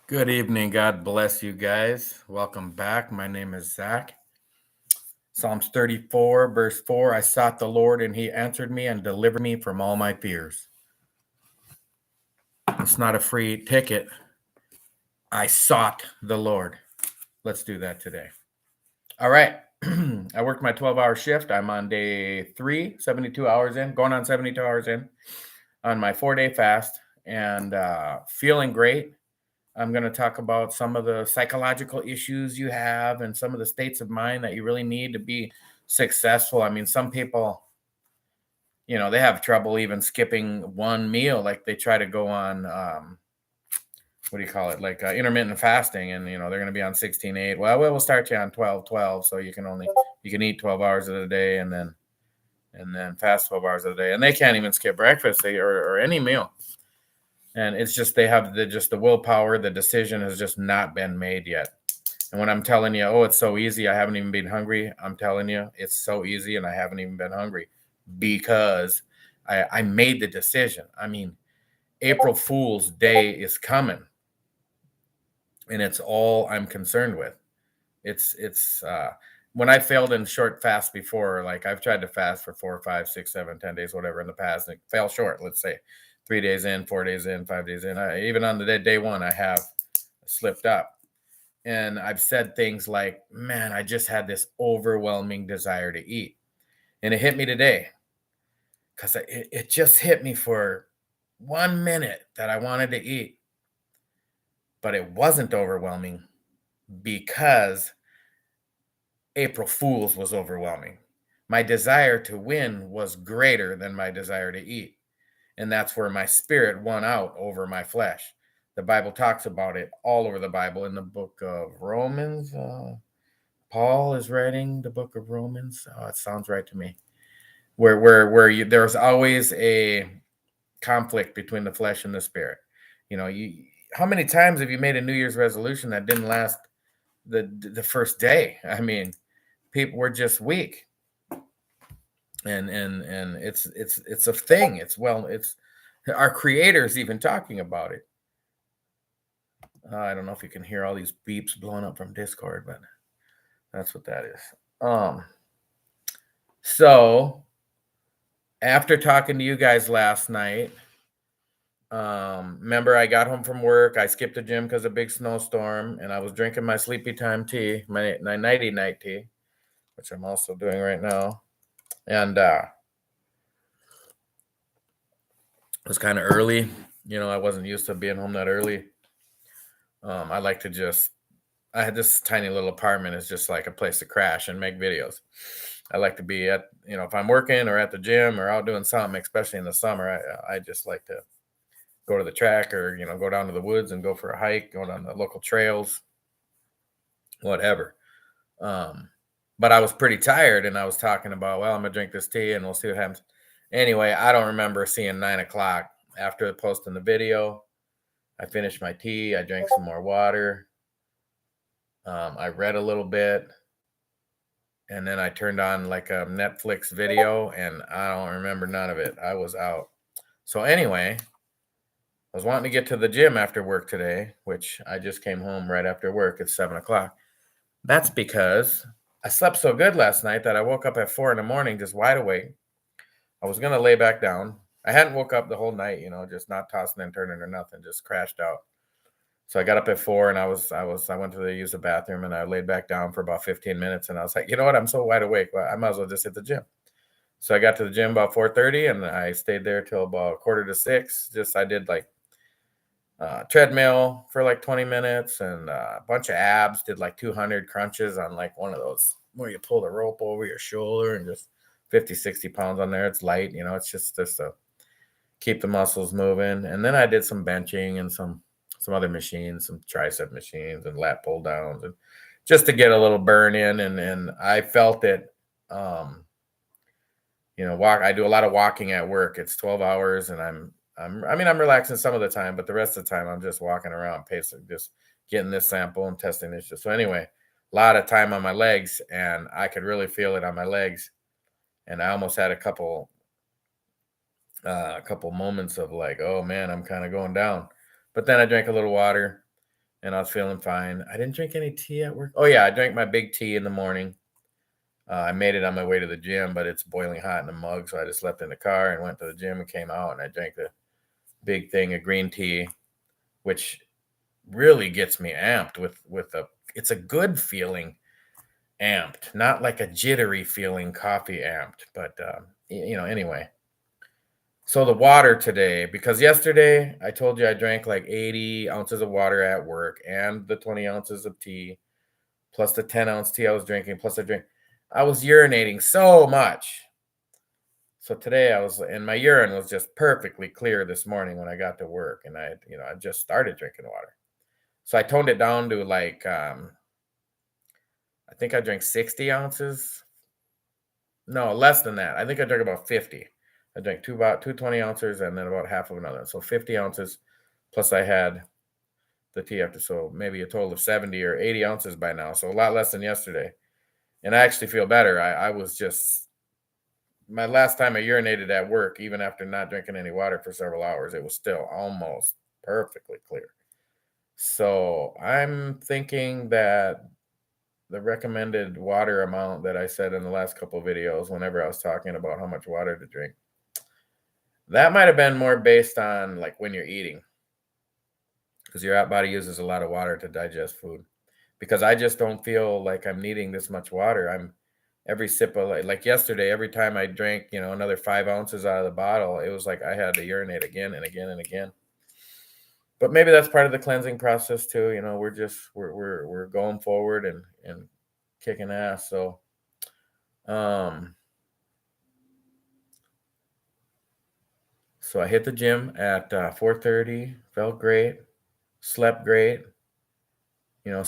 Good evening. God bless you guys. Welcome back. My name is Zach. Psalms 34, verse 4 I sought the Lord, and he answered me and delivered me from all my fears. It's not a free ticket. I sought the Lord. Let's do that today. All right. I worked my 12-hour shift. I'm on day 3, 72 hours in, going on 72 hours in on my 4-day fast, and feeling great. I'm going to talk about some of the psychological issues you have and some of the states of mind that you really need to be successful. I mean, some people, they have trouble even skipping one meal. Like they try to go on, what do you call it? Like intermittent fasting. And, they're going to be on 16/8. Well, we'll start you on 12/12. So you can eat 12 hours of the day and then fast 12 hours of the day. And they can't even skip breakfast or any meal. And it's just they have the willpower. The decision has just not been made yet. And when I'm telling you, oh, it's so easy, I haven't even been hungry. I'm telling you, it's so easy, and I haven't even been hungry because I made the decision. I mean, April Fool's Day is coming, and it's all I'm concerned with. It's when I failed in short fast before, like I've tried to fast for 4, 5, 6, 7, 10 days, whatever in the past, and it fell short. Let's say 3 days in, 4 days in, 5 days in. Even on the day one, I have slipped up. And I've said things like, man, I just had this overwhelming desire to eat. And it hit me today because it just hit me for 1 minute that I wanted to eat. But it wasn't overwhelming because April Fool's was overwhelming. My desire to win was greater than my desire to eat. And that's where my spirit won out over my flesh. The Bible talks about it all over the Bible. In the book of Romans, Paul is writing the book of Romans. Oh, it sounds right to me. There's always a conflict between the flesh and the spirit. How many times have you made a New Year's resolution that didn't last the first day? I mean, people were just weak, and it's a thing. It's our Creator's even talking about it. I don't know if you can hear all these beeps blowing up from Discord, but that's what that is. So after talking to you guys last night, remember I got home from work. I skipped the gym because of a big snowstorm, and I was drinking my sleepy time tea, my nighty night tea, which I'm also doing right now. And it was kind of early. I wasn't used to being home that early. I like to I had this tiny little apartment. It's just like a place to crash and make videos. I like to be at, if I'm working or at the gym or out doing something, especially in the summer, I just like to go to the track or, go down to the woods and go for a hike, go down the local trails, whatever. But I was pretty tired and I was talking about, well, I'm going to drink this tea and we'll see what happens. Anyway, I don't remember seeing 9 o'clock after posting the video. I finished my tea. I drank some more water. I read a little bit. And then I turned on like a Netflix video and I don't remember none of it. I was out. So anyway, I was wanting to get to the gym after work today, which I just came home right after work at 7 o'clock. That's because I slept so good last night that I woke up at 4 in the morning, just wide awake. I was going to lay back down. I hadn't woke up the whole night, just not tossing and turning or nothing, just crashed out. So I got up at 4 and I went to use the bathroom and I laid back down for about 15 minutes and I was like, you know what? I'm so wide awake. Well, I might as well just hit the gym. So I got to the gym about 4:30 and I stayed there till about 5:45. I did like treadmill for like 20 minutes and a bunch of abs, did like 200 crunches on like one of those where you pull the rope over your shoulder and just 50, 60 pounds on there. It's light, it's just to keep the muscles moving. And then I did some benching and some other machines, some tricep machines and lat pull downs, and just to get a little burn in. And I felt it. I do a lot of walking at work. It's 12 hours and I'm relaxing some of the time, but the rest of the time I'm just walking around pacing, just getting this sample and testing this. So anyway, a lot of time on my legs and I could really feel it on my legs. And I almost had a couple moments of like, oh man, I'm kind of going down. But then I drank a little water and I was feeling fine. I didn't drink any tea at work. Oh yeah, I drank my big tea in the morning. I made it on my way to the gym, but it's boiling hot in the mug, so I just left in the car and went to the gym and came out, and I drank the big thing of green tea, which really gets me amped with a. It's a good feeling amped, not like a jittery feeling coffee amped, but anyway. So the water today, because yesterday I told you I drank like 80 ounces of water at work and the 20 ounces of tea, plus the 10-ounce tea I was drinking, plus I was urinating so much. So today and my urine was just perfectly clear this morning when I got to work, and I just started drinking water. So I toned it down to like, I think I drank 60 ounces. No, less than that. I think I drank about 50. I drank about 220 ounces and then about half of another. So 50 ounces plus I had the tea after. So maybe a total of 70 or 80 ounces by now. So a lot less than yesterday. And I actually feel better. I was just, my last time I urinated at work, even after not drinking any water for several hours, it was still almost perfectly clear. So I'm thinking that the recommended water amount that I said in the last couple of videos, whenever I was talking about how much water to drink, that might have been more based on like when you're eating, because your body uses a lot of water to digest food. Because I just don't feel like I'm needing this much water. I'm every sip of like yesterday, every time I drank, another 5 ounces out of the bottle, it was like I had to urinate again and again and again. But maybe that's part of the cleansing process too. We're going forward and kicking ass. So so I hit the gym at 4:30, felt great, slept great. I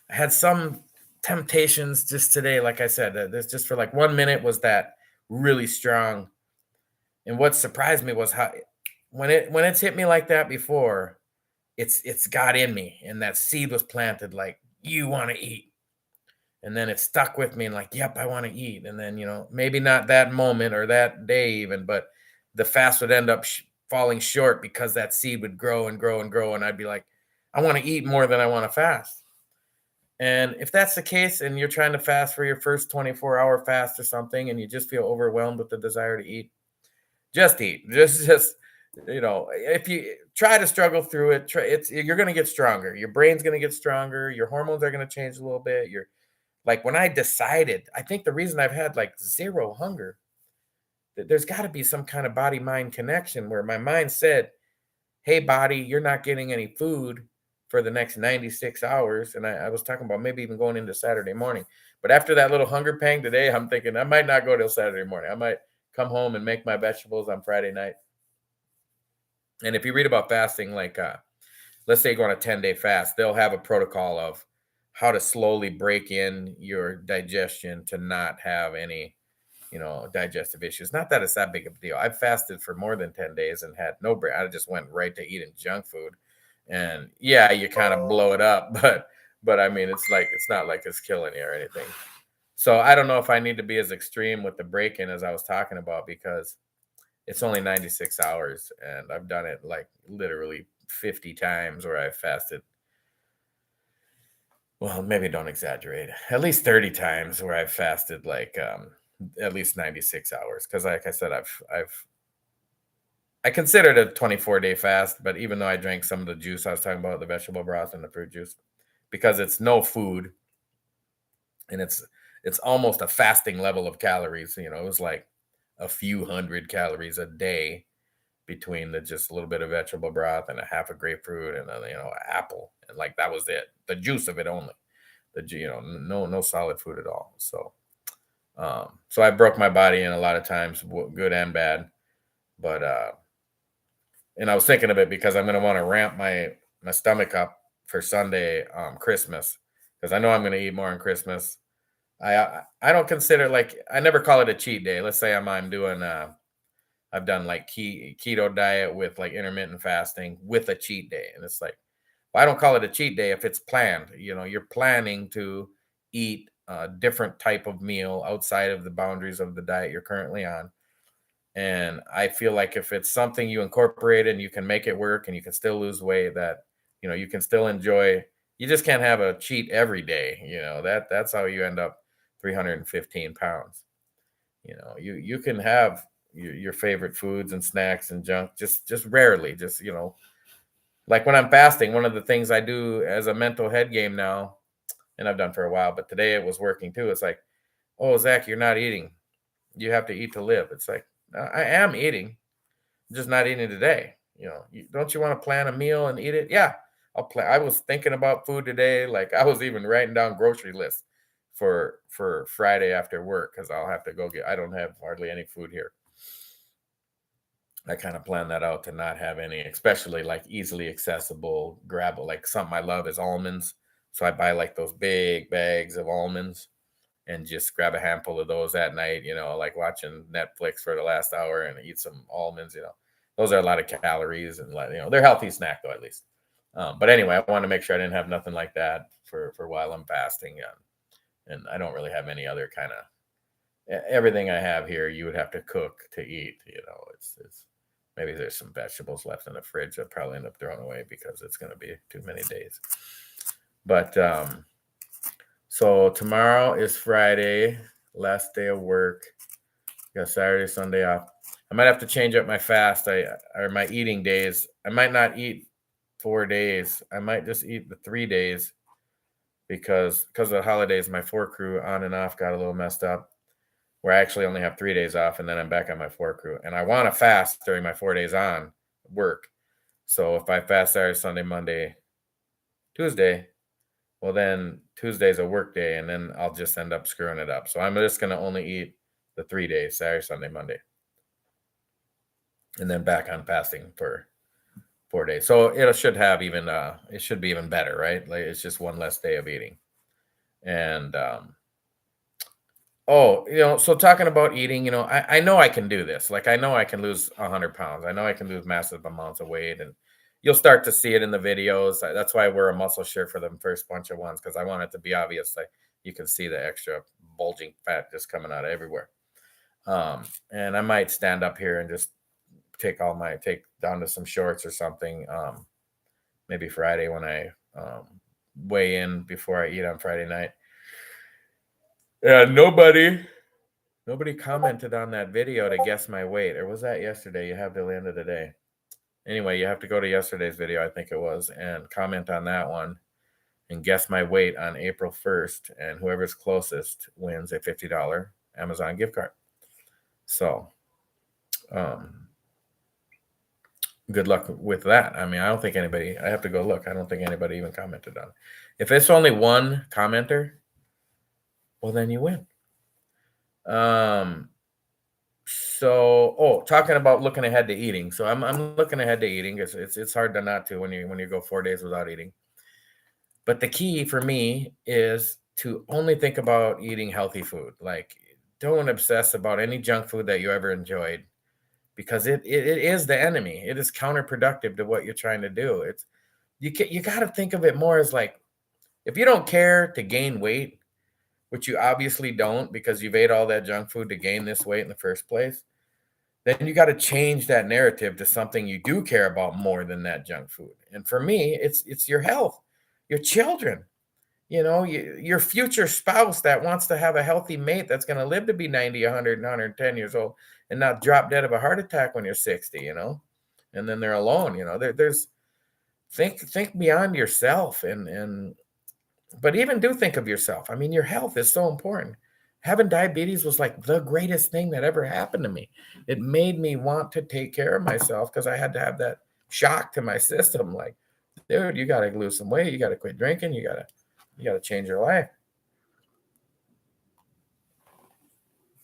had some temptations just today, like I said, this just for like 1 minute was that really strong. And what surprised me was how when it's hit me like that before, it's got in me and that seed was planted like you want to eat. And then it stuck with me and like, yep, I want to eat. And then, maybe not that moment or that day even, but the fast would end up falling short because that seed would grow and grow and grow. And I'd be like, I want to eat more than I want to fast. And if that's the case and you're trying to fast for your first 24-hour fast or something and you just feel overwhelmed with the desire to eat, just eat. Just if you try to struggle through it, you're going to get stronger. Your brain's going to get stronger. Your hormones are going to change a little bit. You're like when I decided, I think the reason I've had like zero hunger, there's got to be some kind of body mind connection where my mind said, hey, body, you're not getting any food for the next 96 hours. And I was talking about maybe even going into Saturday morning. But after that little hunger pang today, I'm thinking I might not go till Saturday morning. I might come home and make my vegetables on Friday night. And if you read about fasting, like let's say you go on a 10-day fast, they'll have a protocol of how to slowly break in your digestion to not have any, digestive issues. Not that it's that big of a deal. I've fasted for more than 10 days and had no break. I just went right to eating junk food. And yeah, you kind of blow it up, but I mean, it's not like it's killing you or anything. So I don't know if I need to be as extreme with the break-in as I was talking about, because it's only 96 hours and I've done it like literally 50 times where I've fasted. Well, maybe don't exaggerate. At least 30 times where I've fasted like at least 96 hours. Because like I said, I considered a 24-day fast, but even though I drank some of the juice I was talking about, the vegetable broth and the fruit juice, because it's no food and it's almost a fasting level of calories. It was like a few hundred calories a day between just a little bit of vegetable broth and a half a grapefruit and then an apple, and like that was it. The juice of it only. No solid food at all. So so I broke my body in a lot of times, good and bad. But and I was thinking of it because I'm going to want to ramp my stomach up for Sunday, Christmas, because I know I'm going to eat more on Christmas. I don't consider, like, I never call it a cheat day. Let's say I'm doing I've done like keto diet with like intermittent fasting with a cheat day, and it's like, well, I don't call it a cheat day if it's planned. You're planning to eat a different type of meal outside of the boundaries of the diet you're currently on. And I feel like if it's something you incorporate and you can make it work and you can still lose weight, that You can still enjoy. You just can't have a cheat every day. That's how you end up 315 pounds. You can have your favorite foods and snacks and junk just rarely. Just like when I'm fasting, one of the things I do as a mental head game now, and I've done for a while, but today it was working too. It's like, oh, Zach, you're not eating. You have to eat to live. It's like, I am eating, just not eating today. Don't you want to plan a meal and eat it? Yeah, I'll plan. I was thinking about food today. Like I was even writing down grocery lists for Friday after work because I'll have to go get. I don't have hardly any food here. I kind of plan that out to not have any, especially like easily accessible, grab like something I love is almonds. So I buy like those big bags of almonds and just grab a handful of those at night, like watching Netflix for the last hour and eat some almonds. Those are a lot of calories and they're healthy snack though, at least. But anyway, I want to make sure I didn't have nothing like that for while I'm fasting. And I don't really have any other kind of, everything I have here, you would have to cook to eat, it's maybe there's some vegetables left in the fridge I'll probably end up throwing away because it's going to be too many days. But, so tomorrow is Friday, last day of work. Got Saturday, Sunday off. I might have to change up my fast or my eating days. I might not eat 4 days. I might just eat the 3 days because of the holidays, my 4 crew on and off got a little messed up where I actually only have 3 days off and then I'm back on my 4 crew. And I want to fast during my 4 days on work. So if I fast Saturday, Sunday, Monday, Tuesday, well, then Tuesday's a work day, and then I'll just end up screwing it up. So I'm just going to only eat the 3 days, Saturday, Sunday, Monday, and then back on fasting for 4 days. So it should have even, it should be even better, right? Like it's just one less day of eating. And, so talking about eating, I know I can do this. Like I know I can lose 100 pounds. I know I can lose massive amounts of weight, and you'll start to see it in the videos. That's why I wear a muscle shirt for the first bunch of ones because I want it to be obvious. Like you can see the extra bulging fat just coming out of everywhere. And I might stand up here and just take down to some shorts or something. Maybe Friday when I weigh in before I eat on Friday night. Yeah, nobody commented on that video to guess my weight. Or was that yesterday? You have till the end of the day. Anyway, you have to go to yesterday's video, I think it was, and comment on that one and guess my weight on April 1st. And whoever's closest wins a $50 Amazon gift card. So, good luck with that. I mean, I don't think anybody, I have to go look. I don't think anybody even commented on it. If it's only one commenter, well, then you win. Talking about looking ahead to eating. So I'm looking ahead to eating. It's hard to not to when you go 4 days without eating. But the key for me is to only think about eating healthy food. Like don't obsess about any junk food that you ever enjoyed because it is the enemy. It is counterproductive to what you're trying to do. You got to think of it more as like if you don't care to gain weight, which you obviously don't because you've ate all that junk food to gain this weight in the first place, then you got to change that narrative to something you do care about more than that junk food. And for me, it's your health, your children, your future spouse that wants to have a healthy mate that's going to live to be 90, 100, 110 years old and not drop dead of a heart attack when you're 60, and then they're alone, there's think beyond yourself but even do think of yourself. I mean, your health is so important. Having diabetes was like the greatest thing that ever happened to me. It made me want to take care of myself because I had to have that shock to my system. Like, dude, you got to lose some weight. You got to quit drinking. You got to change your life.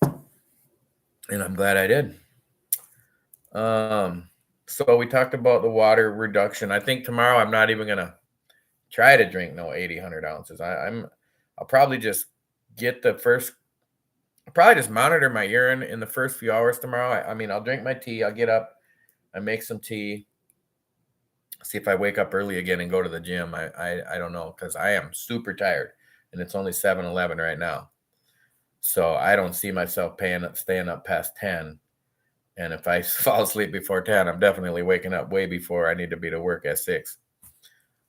And I'm glad I did. So we talked about the water reduction. I think tomorrow I'm not even going to try to drink 80, 100 ounces. I'll probably just probably just monitor my urine in the first few hours tomorrow. I mean, I'll drink my tea. I'll get up, I make some tea, see if I wake up early again and go to the gym. I don't know because I am super tired and it's only 7-11 right now. So I don't see myself staying up past 10. And if I fall asleep before 10, I'm definitely waking up way before I need to be to work at 6.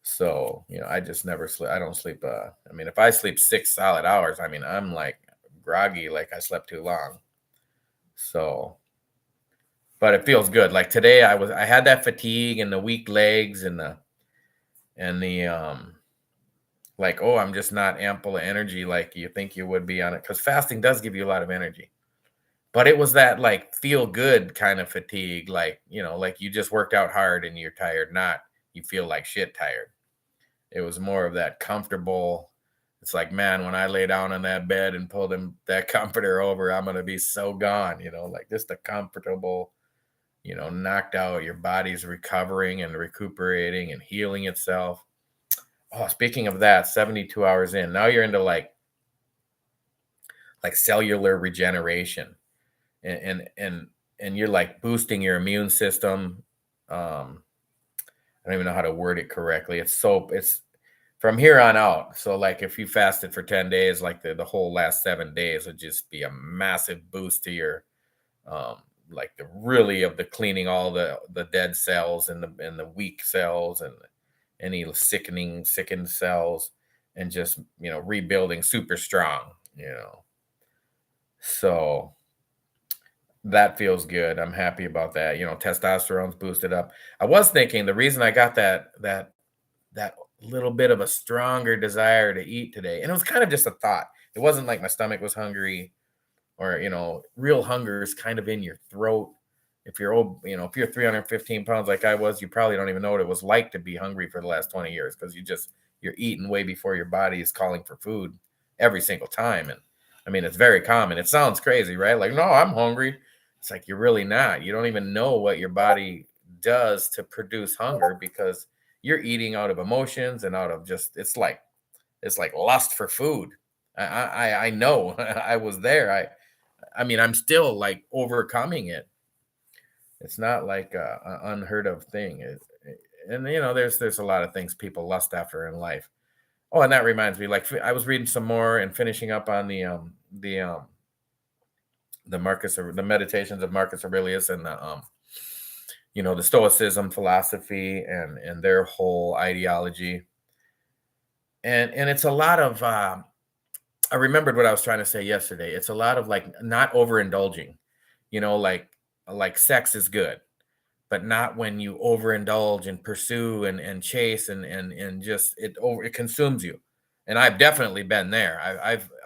So, I just never sleep. I don't sleep. I mean, if I sleep 6 solid hours, I mean, I'm like groggy, like I slept too long. So, but it feels good. Like today, I had that fatigue and the weak legs and the like, oh, I'm just not ample of energy like you think you would be on it. Because fasting does give you a lot of energy. But it was that like feel good kind of fatigue, like, like you just worked out hard and you're tired, not you feel like shit tired. It was more of that comfortable. It's like, man, when I lay down on that bed and pull that comforter over, I'm gonna be so gone, like just a comfortable, knocked out. Your body's recovering and recuperating and healing itself. Oh, speaking of that, 72 hours in, now you're into like cellular regeneration and and you're like boosting your immune system. I don't even know how to word it correctly. It's from here on out. So like if you fasted for 10 days, like the whole last 7 days would just be a massive boost to your um like the really of the cleaning all the dead cells and the weak cells and any sickened cells and just rebuilding super strong. So that feels good. I'm happy about that. Testosterone's boosted up. I was thinking the reason I got that little bit of a stronger desire to eat today, and it was kind of just a thought. It wasn't like my stomach was hungry or, real hunger is kind of in your throat. If you're old, if you're 315 pounds like I was, you probably don't even know what it was like to be hungry for the last 20 years because you're eating way before your body is calling for food every single time. And I mean, it's very common. It sounds crazy, right? Like, no, I'm hungry. It's like you're really not. You don't even know what your body does to produce hunger because you're eating out of emotions and out of just it's like lust for food. I know. I was there. I mean, I'm still like overcoming it. It's not like an unheard of thing. And there's a lot of things people lust after in life. Oh, and that reminds me, like I was reading some more and finishing up on the meditations of Marcus Aurelius and the Stoicism philosophy and their whole ideology. And it's a lot of I remembered what I was trying to say yesterday. It's a lot of like not overindulging, like sex is good, but not when you overindulge and pursue and chase and just it consumes you. And I've definitely been there.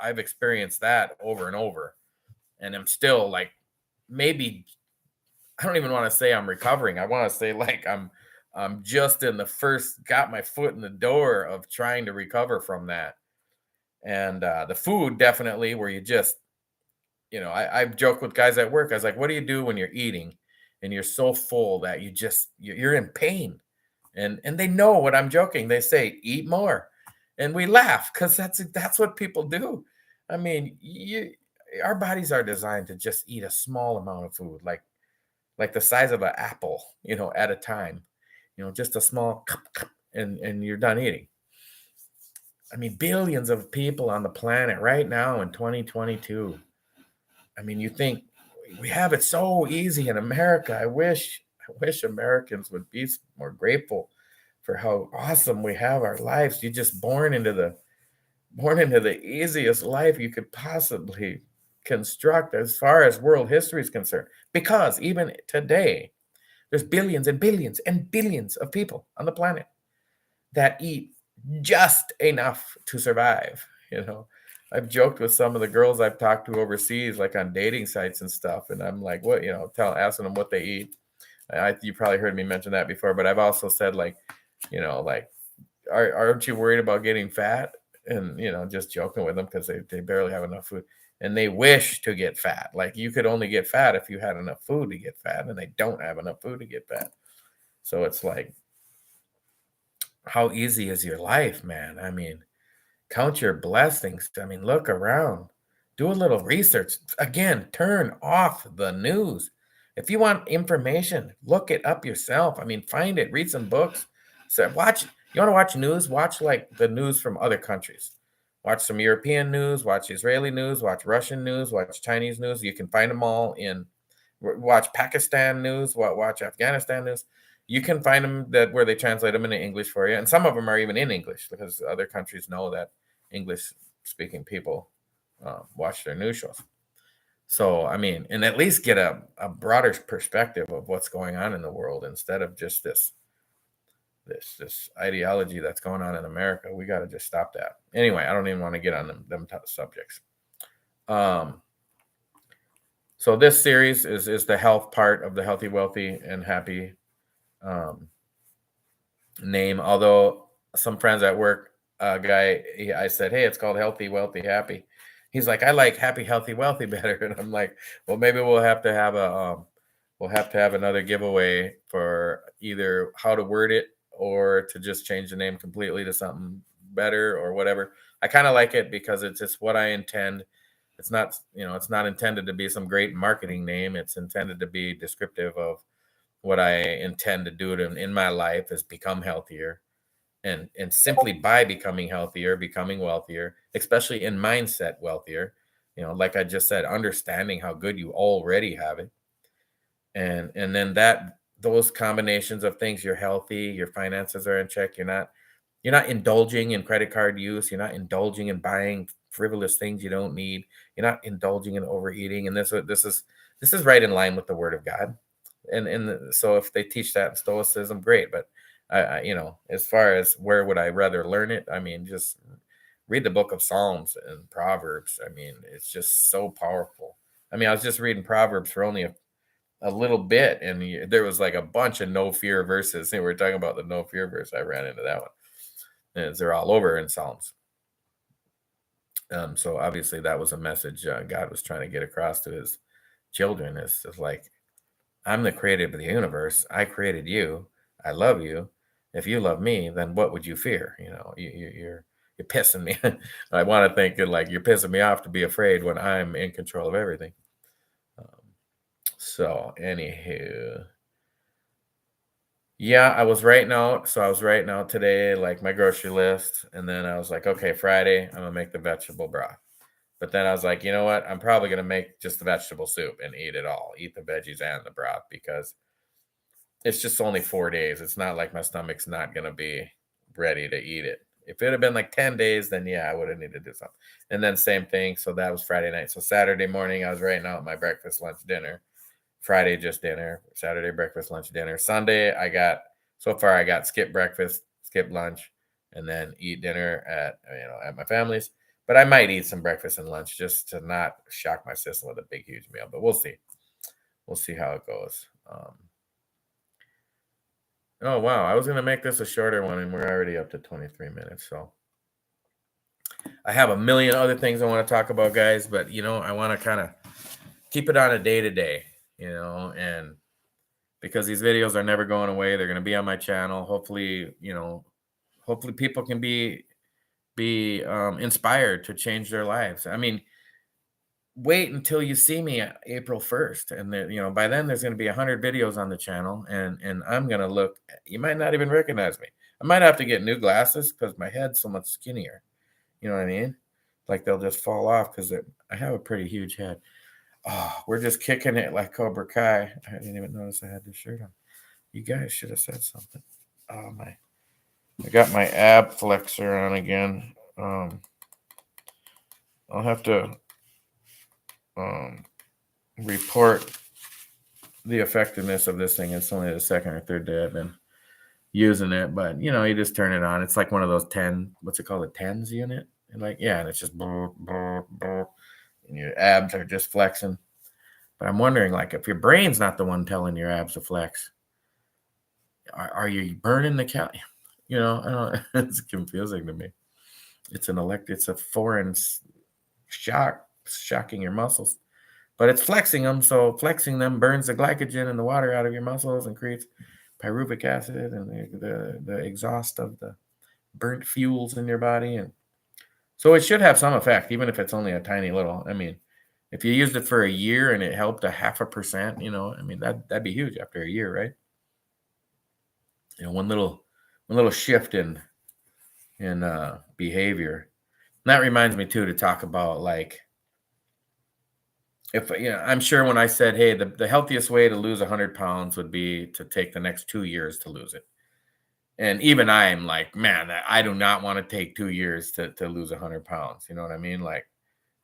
I've experienced that over and over, and I'm still like maybe I don't even want to say I'm recovering. I want to say like I'm just in the first got my foot in the door of trying to recover from that. And the food definitely where you just I've joked with guys at work. I was like, what do you do when you're eating and you're so full that you're in pain? And they know what I'm joking. They say, eat more. And we laugh because that's what people do. I mean, our bodies are designed to just eat a small amount of food, like the size of an apple, at a time. Just a small and you're done eating. I mean, billions of people on the planet right now in 2022. I mean, you think we have it so easy in America. I wish Americans would be more grateful for how awesome we have our lives. You're just born into the easiest life you could possibly construct as far as world history is concerned. Because even today, there's billions and billions and billions of people on the planet that eat just enough to survive. I've joked with some of the girls I've talked to overseas, like on dating sites and stuff, and I'm like, what, asking them what they eat. You probably heard me mention that before, but I've also said like, like, aren't you worried about getting fat? And just joking with them because they barely have enough food, and they wish to get fat. Like you could only get fat if you had enough food to get fat, and they don't have enough food to get fat. So it's like, how easy is your life, man? I mean, count your blessings. I mean, look around, do a little research. Again, turn off the news. If you want information, look it up yourself. I mean, find it, read some books. So watch. You want to watch news? Watch like the news from other countries. Watch some European news, watch Israeli news, watch Russian news, watch Chinese news. You can find them all in. Watch Pakistan news, watch Afghanistan news. you can find them that where they translate them into English for you, and some of them are even in English because other countries know that English speaking people watch their news shows. So I mean, and at least get a broader perspective of what's going on in the world instead of just this ideology that's going on in America. We got to just stop that. Anyway, I don't even want to get on them subjects. So this series is the health part of the Healthy, Wealthy, and Happy name. Although some friends at work, I said, hey, it's called Healthy, Wealthy, Happy. He's like, I like Happy, Healthy, Wealthy better. And I'm like, well, maybe we'll have to have another giveaway for either how to word it or to just change the name completely to something better or whatever. I kind of like it because it's just what I intend. It's not, it's not intended to be some great marketing name. It's intended to be descriptive of what I intend to do in my life is become healthier. And simply by becoming healthier, becoming wealthier, especially in mindset wealthier, like I just said, understanding how good you already have it. And then those combinations of things, you're healthy, your finances are in check, you're not indulging in credit card use, you're not indulging in buying frivolous things you don't need, you're not indulging in overeating, and this is right in line with the Word of God. And so if they teach that in Stoicism, great. But I as far as where would I rather learn it, I mean, just read the book of Psalms and Proverbs. I mean, it's just so powerful. I mean, I was just reading Proverbs for only a little bit, and there was like a bunch of no fear verses. And we were talking about the no fear verse. I ran into that one. And they're all over in Psalms. So obviously that was a message God was trying to get across to his children. It's just like, I'm the creator of the universe. I created you. I love you. If you love me, then what would you fear? You're pissing me. I want to think like you're pissing me off to be afraid when I'm in control of everything. So anywho, yeah, I was writing out. So I was writing out today, like my grocery list. And then I was like, okay, Friday, I'm going to make the vegetable broth. But then I was like, you know what? I'm probably going to make just the vegetable soup and eat it all, eat the veggies and the broth because it's just only 4 days. It's not like my stomach's not going to be ready to eat it. If it had been like 10 days, then yeah, I would have needed to do something. And then same thing. So that was Friday night. So Saturday morning, I was writing out my breakfast, lunch, dinner. Friday, just dinner. Saturday, breakfast, lunch, dinner. Sunday, I got skip breakfast, skip lunch, and then eat dinner at my family's. But I might eat some breakfast and lunch just to not shock my system with a big, huge meal. But we'll see. We'll see how it goes. Oh, wow. I was going to make this a shorter one, and we're already up to 23 minutes. So I have a million other things I want to talk about, guys. But, I want to kind of keep it on a day-to-day, and because these videos are never going away. They're going to be on my channel. Hopefully people can be inspired to change their lives. I mean, wait until you see me April 1st. And then, by then there's going to be 100 videos on the channel and I'm going to look, you might not even recognize me. I might have to get new glasses because my head's so much skinnier. You know what I mean? Like they'll just fall off because I have a pretty huge head. Oh, we're just kicking it like Cobra Kai. I didn't even notice I had this shirt on. You guys should have said something. Oh my. I got my ab flexor on again. I'll have to report the effectiveness of this thing. It's only the second or third day I've been using it, but you just turn it on. It's like one of those 10, what's it called, a TENS unit? And and it's just and your abs are just flexing. But I'm wondering, like, if your brain's not the one telling your abs to flex, are you burning the cal? I don't. It's confusing to me. It's a foreign shocking your muscles, but it's flexing them. So flexing them burns the glycogen and the water out of your muscles and creates pyruvic acid and the exhaust of the burnt fuels in your body. And so it should have some effect, even if it's only a tiny little. I mean, if you used it for a year and it helped 0.5%, that'd be huge after a year, right? One little shift in behavior. And that reminds me too to talk about like if I'm sure when I said, hey, the healthiest way to lose 100 pounds would be to take the next 2 years to lose it. And even I am like, man, I do not want to take 2 years to lose 100 pounds. You know what I mean? Like,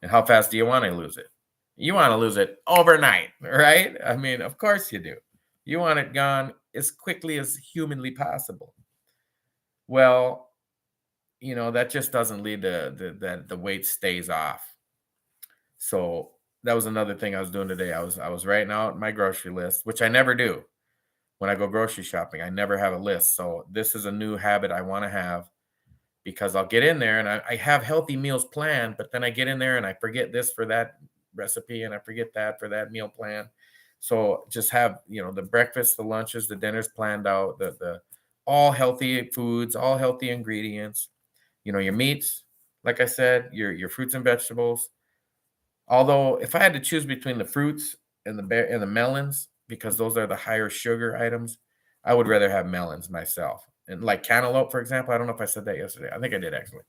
and how fast do you want to lose it? You want to lose it overnight, right? I mean, of course you do. You want it gone as quickly as humanly possible. Well, that just doesn't lead to that the weight stays off. So that was another thing I was doing today. I was writing out my grocery list, which I never do when I go grocery shopping. I never have a list. So this is a new habit I want to have because I'll get in there and I have healthy meals planned, but then I get in there and I forget this for that recipe and I forget that for that meal plan. So just have, the breakfast, the lunches, the dinners planned out, the all healthy foods, all healthy ingredients, your meats, like I said, your fruits and vegetables. Although if I had to choose between the fruits and the melons, because those are the higher sugar items, I would rather have melons myself. And like cantaloupe, for example, I don't know if I said that yesterday. I think I did actually.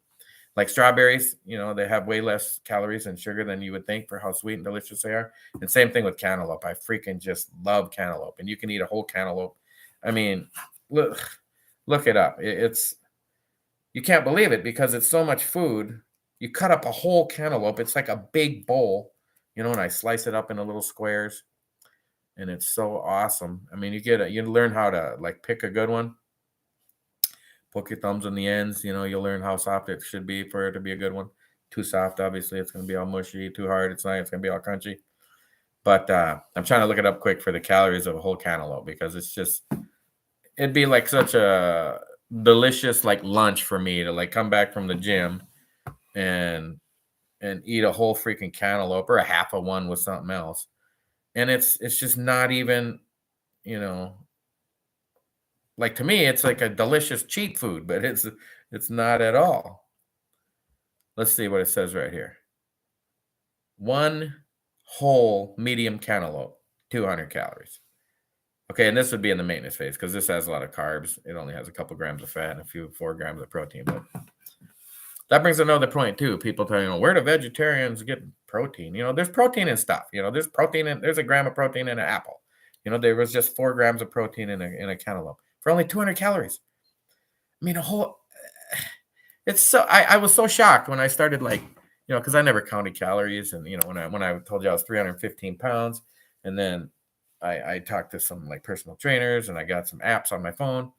Like strawberries, they have way less calories and sugar than you would think for how sweet and delicious they are. And same thing with cantaloupe. I freaking just love cantaloupe. And you can eat a whole cantaloupe. I mean, look it up. It's you can't believe it because it's so much food. You cut up a whole cantaloupe. It's like a big bowl, and I slice it up into little squares, and it's so awesome. I mean, you learn how to like pick a good one. Poke your thumbs on the ends. You'll learn how soft it should be for it to be a good one. Too soft, obviously, it's going to be all mushy. Too hard, it's not. It's going to be all crunchy. But I'm trying to look it up quick for the calories of a whole cantaloupe because it'd be like such a delicious like lunch for me to like come back from the gym and eat a whole freaking cantaloupe or a half of one with something else. And it's just not even, you know, like to me, it's like a delicious cheap food, but it's not at all. Let's see what it says right here. One whole medium cantaloupe, 200 calories. Okay, and this would be in the maintenance phase because this has a lot of carbs. It only has a couple grams of fat and a few 4 grams of protein. But that brings another point too. People telling where do vegetarians get protein? There's protein in stuff. There's a gram of protein in an apple. There was just 4 grams of protein in a cantaloupe for only 200 calories. I mean, it's so I was so shocked when I started because I never counted calories, and when I told you I was 315 pounds, and then I talked to some like personal trainers and I got some apps on my phone,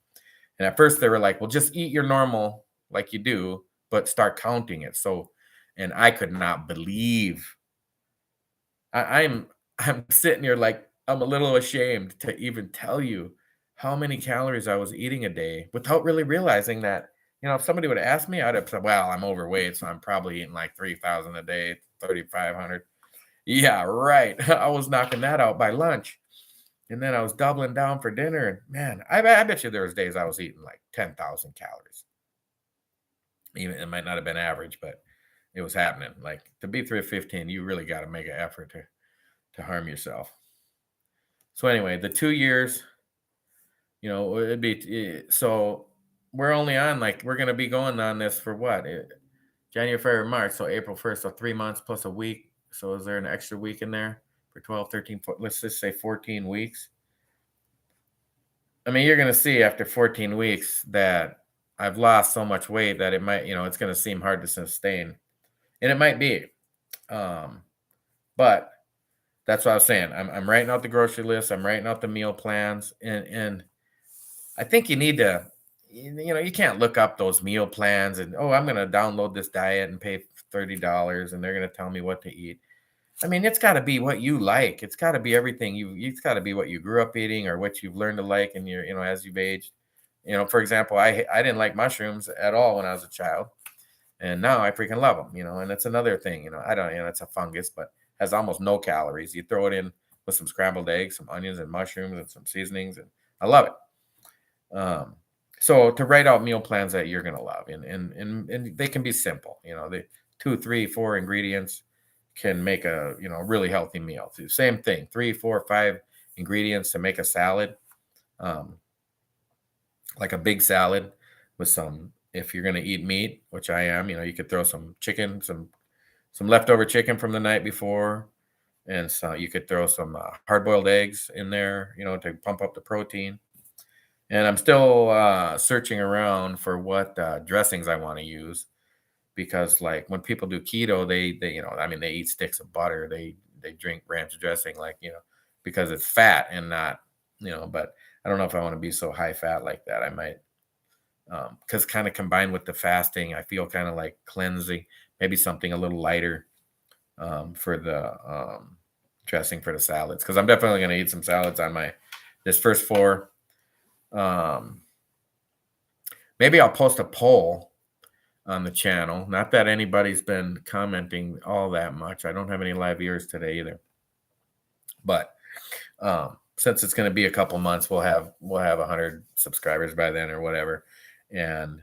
and at first they were like, well, just eat your normal like you do, but start counting it. So, and I could not believe I'm sitting here like I'm a little ashamed to even tell you how many calories I was eating a day without really realizing that, if somebody would have asked me, I'd have said, well, I'm overweight, so I'm probably eating like 3,000 a day, 3,500. Yeah, right. I was knocking that out by lunch. And then I was doubling down for dinner. And man, I bet you there was days I was eating like 10,000 calories. Even it might not have been average, but it was happening. Like to be 315, you really got to make an effort to harm yourself. So anyway, the 2 years, it'd be so we're only on we're gonna be going on this for what? January, February, March, so April 1st, so 3 months plus a week. So is there an extra week in there for 12, 13, let's just say 14 weeks? I mean, you're gonna see after 14 weeks that I've lost so much weight that it might, it's gonna seem hard to sustain. And it might be. But that's what I was saying. I'm writing out the grocery list. I'm writing out the meal plans, and I think you need to, you can't look up those meal plans and I'm going to download this diet and pay $30 and they're going to tell me what to eat. I mean, it's got to be what you like. It's got to be everything it's got to be what you grew up eating or what you've learned to like, and as you've aged. For example, I didn't like mushrooms at all when I was a child, and now I freaking love them. And it's another thing. I don't, it's a fungus, but has almost no calories. You throw it in with some scrambled eggs, some onions and mushrooms and some seasonings, and I love it. So to write out meal plans that you're gonna love, and they can be simple. The 2, 3, 4 ingredients can make a really healthy meal. So same thing, 3, 4, 5 ingredients to make a salad, like a big salad with some. If you're gonna eat meat, which I am, you could throw some chicken, some leftover chicken from the night before, And so you could throw some hard-boiled eggs in there, to pump up the protein. And I'm still searching around for what dressings I want to use, because like when people do keto, they I mean, they eat sticks of butter, they drink ranch dressing, like, because it's fat and not, but I don't know if I want to be so high fat like that. I might, because kind of combined with the fasting, I feel kind of like cleansing, maybe something a little lighter for the dressing for the salads, because I'm definitely going to eat some salads on this first 4. Maybe I'll post a poll on the channel. Not that anybody's been commenting all that much. I don't have any live viewers today either. But since it's going to be a couple months, we'll have 100 subscribers by then or whatever, and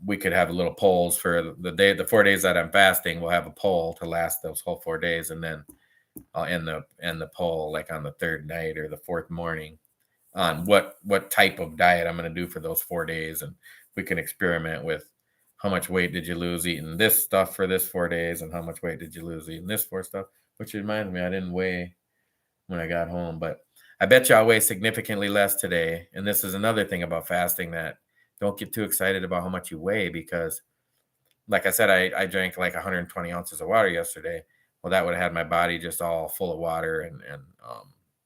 we could have a little polls for the 4 days that I'm fasting. We'll have a poll to last those whole 4 days, and then I'll end the poll like on the 3rd night or the 4th morning on what type of diet I'm going to do for those 4 days, and we can experiment with how much weight did you lose eating this stuff for this 4 days, and how much weight did you lose eating this for stuff. Which reminds me, I didn't weigh when I got home, but I bet you I'll weigh significantly less today. And this is another thing about fasting, that don't get too excited about how much you weigh, because like I said, I drank like 120 ounces of water yesterday. Well, that would have had my body just all full of water, and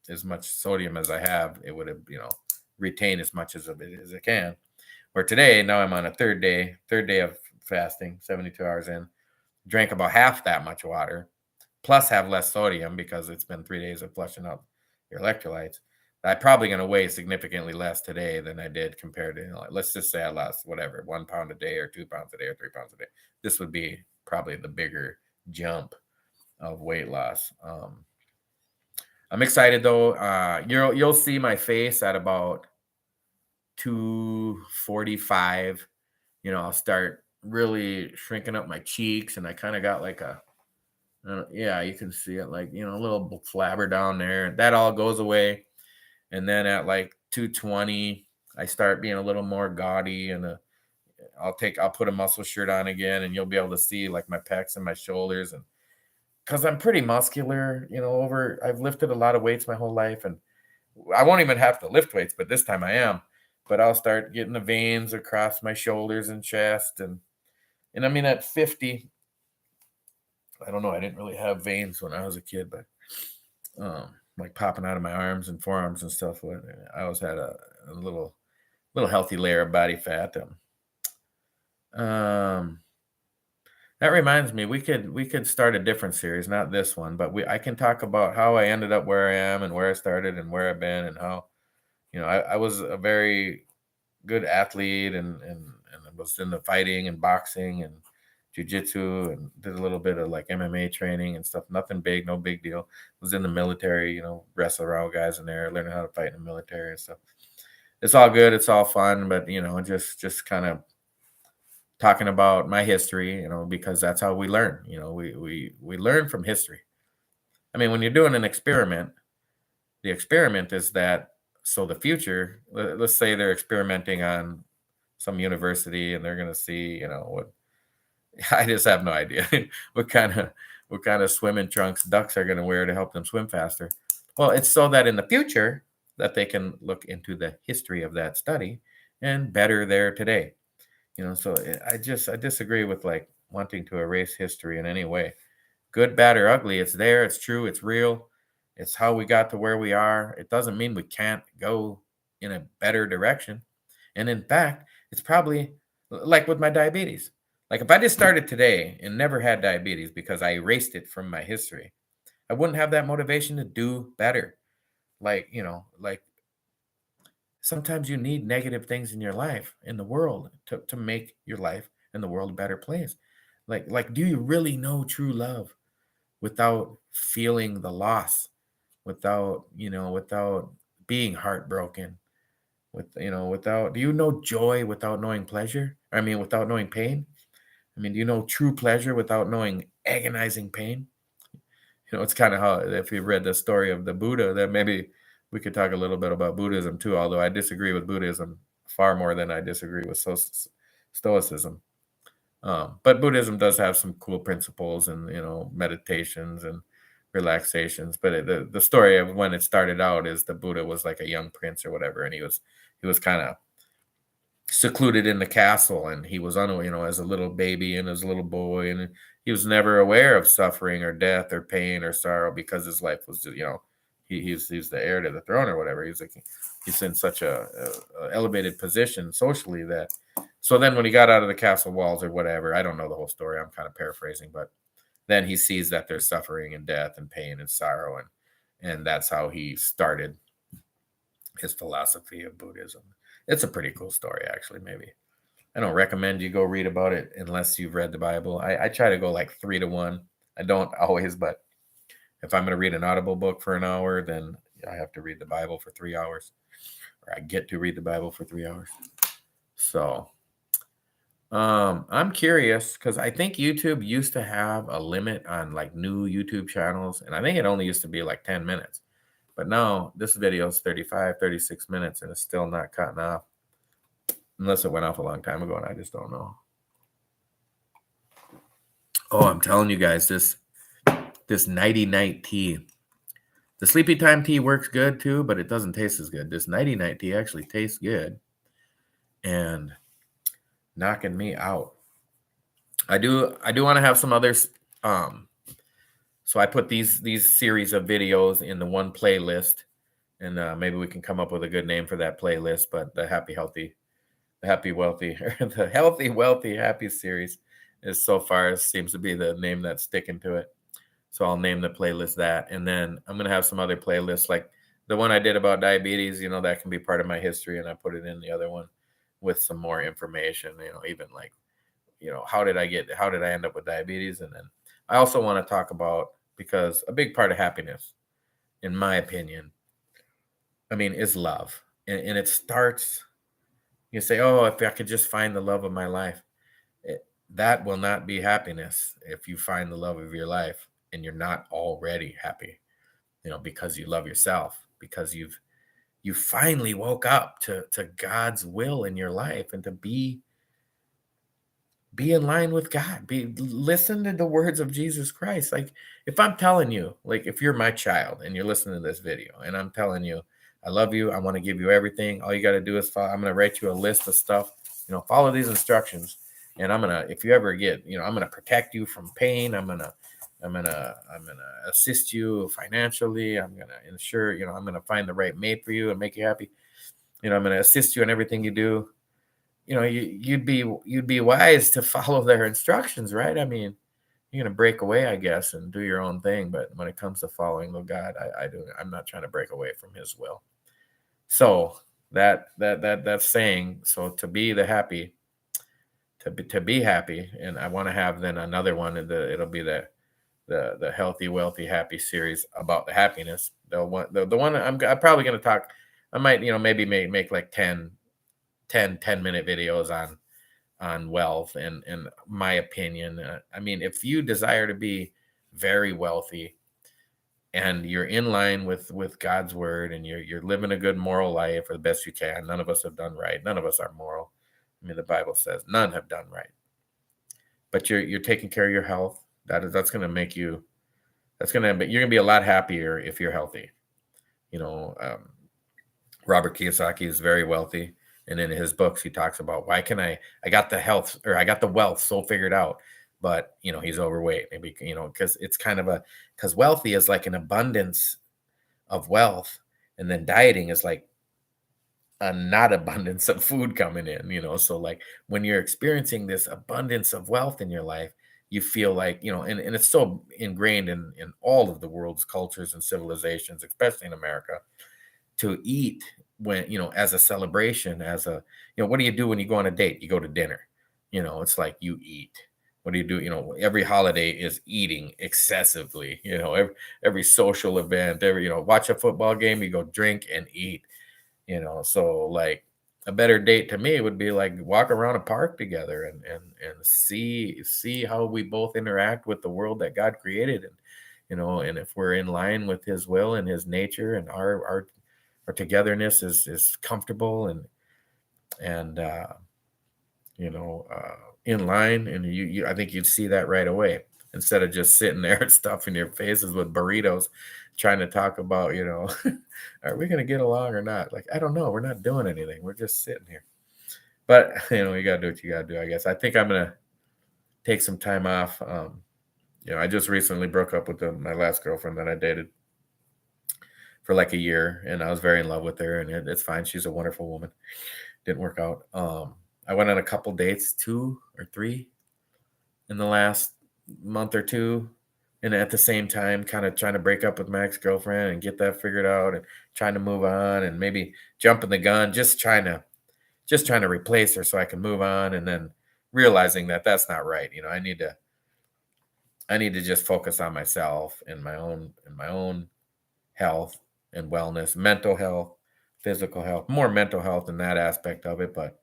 as much sodium as I have, it would have, retained as much of it as it can. Where today, now I'm on a third day of fasting, 72 hours in, drank about half that much water, plus have less sodium because it's been 3 days of flushing out your electrolytes. I'm probably going to weigh significantly less today than I did compared to, let's just say I lost whatever, 1 pound a day or 2 pounds a day or 3 pounds a day. This would be probably the bigger jump of weight loss. I'm excited though. You'll see my face at about 245. I'll start really shrinking up my cheeks, and I kind of got like yeah, you can see it, like, a little flabber down there. That all goes away. And then at like 220, I start being a little more gaudy, and I'll put a muscle shirt on again, and you'll be able to see like my pecs and my shoulders. And because I'm pretty muscular, I've lifted a lot of weights my whole life, and I won't even have to lift weights, but this time I am. But I'll start getting the veins across my shoulders and chest, and I mean, at 50, I don't know, I didn't really have veins when I was a kid, but like popping out of my arms and forearms and stuff. I always had a little healthy layer of body fat. That reminds me, we could start a different series, not this one, but I can talk about how I ended up where I am, and where I started, and where I've been, and how, I was a very good athlete, and I was into fighting and boxing and jiu-jitsu, and did a little bit of like MMA training and stuff. Nothing big, no big deal. Was in the military, wrestle around guys in there, learning how to fight in the military and stuff. It's all good, it's all fun, but just kind of talking about my history, because that's how we learn. We learn from history. I mean, when you're doing an experiment, the experiment is that, so the future, let's say they're experimenting on some university, and they're going to see, what, I just have no idea what kind of swimming trunks ducks are going to wear to help them swim faster. Well, it's so that in the future that they can look into the history of that study and better there today. So I disagree with like wanting to erase history in any way. Good, bad, or ugly, it's there, it's true, it's real. It's how we got to where we are. It doesn't mean we can't go in a better direction. And in fact, it's probably like with my diabetes. Like if I just started today and never had diabetes because I erased it from my history, I wouldn't have that motivation to do better. Like, like sometimes you need negative things in your life, in the world, to make your life and the world a better place. Like, do you really know true love without feeling the loss, without being heartbroken, without, do you know joy without knowing pleasure? I mean, without knowing pain? I mean, do you know true pleasure without knowing agonizing pain? It's kind of how, if you read the story of the Buddha, that maybe we could talk a little bit about Buddhism too, although I disagree with Buddhism far more than I disagree with Stoicism. But Buddhism does have some cool principles, and, meditations, and relaxations. But the story of when it started out is the Buddha was like a young prince or whatever, and he was kind of secluded in the castle, and he was on, as a little baby and as a little boy, and he was never aware of suffering or death or pain or sorrow because his life was just, he's the heir to the throne or whatever. He's in such a elevated position socially that. So then when he got out of the castle walls or whatever, I don't know the whole story, I'm kind of paraphrasing, but then he sees that there's suffering and death and pain and sorrow, and that's how he started his philosophy of Buddhism. It's a pretty cool story, actually. Maybe I don't recommend you go read about it unless you've read the Bible. I try to go like 3-1. I don't always, but if I'm going to read an Audible book for an hour, then I have to read the Bible for 3 hours, or I get to read the Bible for 3 hours. So I'm curious because I think YouTube used to have a limit on like new YouTube channels, and I think it only used to be like 10 minutes. But now this video is 35, 36 minutes, and it's still not cutting off. Unless it went off a long time ago, and I just don't know. Oh, I'm telling you guys, this nighty-night tea. The sleepy time tea works good too, but it doesn't taste as good. This nighty-night tea actually tastes good and knocking me out. I do want to have some others. So I put these series of videos in the one playlist, and maybe we can come up with a good name for that playlist. But the Happy, Wealthy, the Healthy, Wealthy, Happy series is so far seems to be the name that's sticking to it. So I'll name the playlist that, and then I'm gonna have some other playlists like the one I did about diabetes. That can be part of my history, and I put it in the other one with some more information. Even like, how did I end up with diabetes, and then I also want to talk about, because a big part of happiness, in my opinion, is love. And it starts, you say, oh, if I could just find the love of my life. That will not be happiness if you find the love of your life and you're not already happy, because you love yourself, because you finally woke up to God's will in your life, and to be in line with God. Listen to the words of Jesus Christ. Like, if I'm telling you, like, if you're my child and you're listening to this video and I'm telling you, I love you, I want to give you everything, all you got to do is follow. I'm going to write you a list of stuff, follow these instructions. And I'm going to, if you ever get, I'm going to protect you from pain. I'm going to assist you financially. I'm going to ensure, I'm going to find the right mate for you and make you happy. I'm going to assist you in everything you do. You'd be wise to follow their instructions, right? You're going to break away, I guess, and do your own thing. But when it comes to following the God, I'm not trying to break away from His will. So that's saying, so to be happy, and I want to have then another one. It'll be the Healthy, Wealthy, Happy series about the happiness. The one I'm probably going to talk. I might maybe make like 10 minute videos on wealth and my opinion. If you desire to be very wealthy and you're in line with God's word, and you're living a good moral life or the best you can. None of us have done right. None of us are moral. The Bible says none have done right. But you're taking care of your health. That's going to make you. You're going to be a lot happier if you're healthy. Robert Kiyosaki is very wealthy. And in his books, he talks about, why can I got the health, or I got the wealth so figured out, but, he's overweight. Maybe, because it's kind of because wealthy is like an abundance of wealth. And then dieting is like a not abundance of food coming in, so like when you're experiencing this abundance of wealth in your life, you feel like, and it's so ingrained in all of the world's cultures and civilizations, especially in America, to eat when, as a celebration, what do you do when you go on a date? You go to dinner, it's like you eat. What do you do? Every holiday is eating excessively, every social event, watch a football game, you go drink and eat, so like a better date to me would be like walk around a park together and see how we both interact with the world that God created. And, and if we're in line with His will and His nature, and our togetherness is comfortable and in line, and you I think you'd see that right away. instead of just sitting there and stuffing your faces with burritos, trying to talk about, are we going to get along or not? Like, I don't know. We're not doing anything. We're just sitting here. But, you got to do what you got to do, I guess. I think I'm going to take some time off. I just recently broke up with my last girlfriend that I dated for like a year, and I was very in love with her, and it's fine. She's a wonderful woman. Didn't work out. I went on a couple dates, 2 or 3 in the last month or two, and at the same time kind of trying to break up with my ex-girlfriend and get that figured out and trying to move on and maybe jumping the gun, just trying to replace her so I can move on, and then realizing that that's not right. I need to just focus on myself and my own health and wellness, mental health, physical health, more mental health in that aspect of it. But